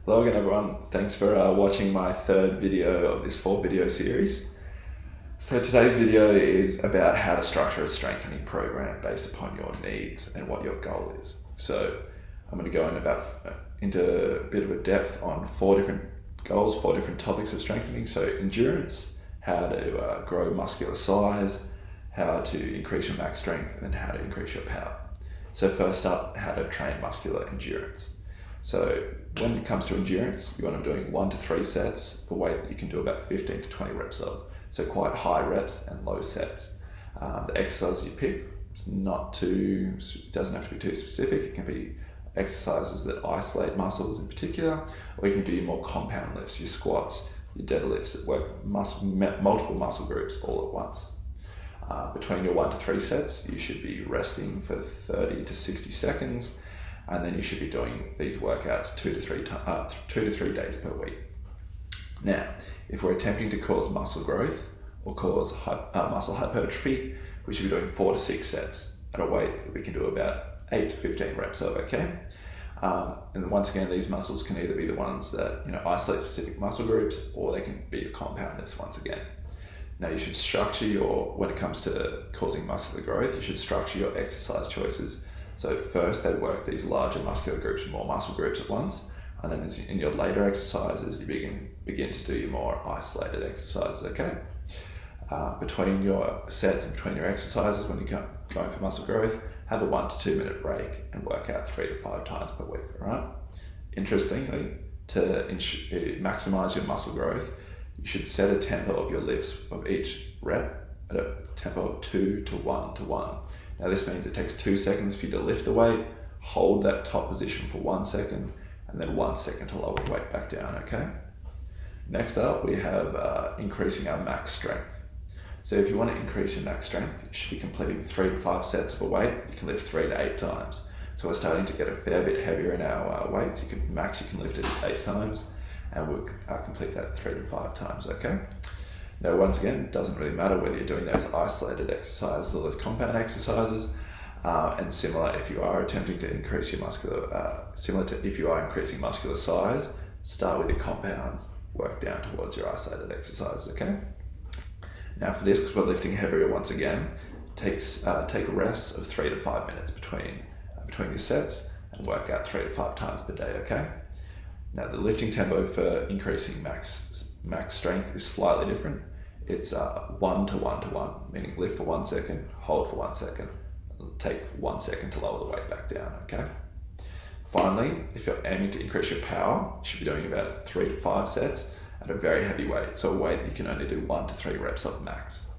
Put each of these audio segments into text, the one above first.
Hello again everyone, thanks for watching my third video of this 4-video series. So today's video is about how to structure a strengthening program based upon your needs and what your goal is. So I'm going to go into a bit of a depth on 4 different goals, 4 different topics of strengthening. So endurance, how to grow muscular size, how to increase your max strength, and how to increase your power. So first up, how to train muscular endurance. So when it comes to endurance, you want to be doing 1 to 3 sets for weight that you can do about 15 to 20 reps of. So quite high reps and low sets. The exercises you pick, doesn't have to be too specific. It can be exercises that isolate muscles in particular, or you can do your more compound lifts, your squats, your deadlifts that work multiple muscle groups all at once. Between your 1 to 3 sets, you should be resting for 30 to 60 seconds. And then you should be doing these workouts 2 to 3 days per week. Now, if we're attempting to cause muscle growth or cause muscle hypertrophy, we should be doing 4 to 6 sets at a weight that we can do about 8 to 15 reps of, okay? And once again, these muscles can either be the ones that isolate specific muscle groups, or they can be your compound lifts once again. Now you should structure when it comes to causing muscular growth, you should structure your exercise choices. So first they work these larger muscular groups and more muscle groups at once, and then in your later exercises you begin to do your more isolated exercises, okay? Between your sets and between your exercises, when you're going for muscle growth, have a 1 to 2 minute break and work out 3 to 5 times per week, all right? Interestingly, to maximize your muscle growth, you should set a tempo of your lifts of each rep at a tempo of 2 to 1 to 1. Now this means it takes 2 seconds for you to lift the weight, hold that top position for 1 second, and then 1 second to lower the weight back down, okay? Next up, we have increasing our max strength. So if you want to increase your max strength, you should be completing 3 to 5 sets of a weight that you can lift 3 to 8 times. So we're starting to get a fair bit heavier in our weights. You can lift it 8 times, and we'll complete that 3 to 5 times, okay? Now, once again, it doesn't really matter whether you're doing those isolated exercises or those compound exercises. And similar, if you are attempting to increase your if you are increasing muscular size, start with your compounds, work down towards your isolated exercises, okay? Now for this, because we're lifting heavier once again, take rests of 3 to 5 minutes between your sets and work out 3 to 5 times per day, okay? Now the lifting tempo for increasing max strength is slightly different. It's 1 to 1 to 1, meaning lift for 1 second, hold for 1 second, take 1 second to lower the weight back down, okay? Finally, if you're aiming to increase your power, you should be doing about 3 to 5 sets at a very heavy weight, so a weight that you can only do 1 to 3 reps of max.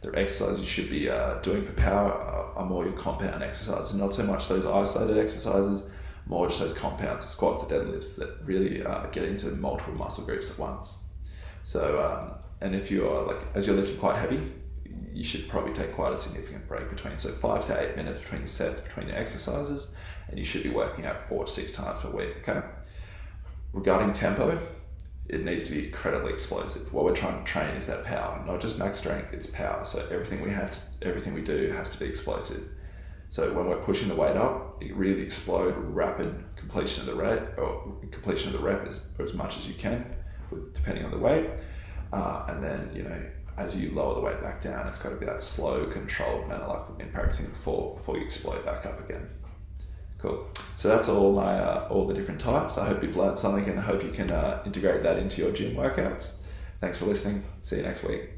The exercises you should be doing for power are more your compound exercises, not so much those isolated exercises, more just those compounds, squats, or deadlifts that really get into multiple muscle groups at once. So, and if you're as you're lifting quite heavy, you should probably take quite a significant break between, so 5 to 8 minutes between your sets, between your exercises, and you should be working out 4 to 6 times per week, okay? Regarding tempo, it needs to be incredibly explosive. What we're trying to train is that power, not just max strength, it's power. So everything we do has to be explosive. So when we're pushing the weight up, it really explode, rapid completion of the rep as much as you can, depending on the weight. And then, as you lower the weight back down, it's got to be that slow, controlled manner like we've been practicing before you explode back up again. Cool. So that's all the different types. I hope you've learned something, and I hope you can integrate that into your gym workouts. Thanks for listening. See you next week.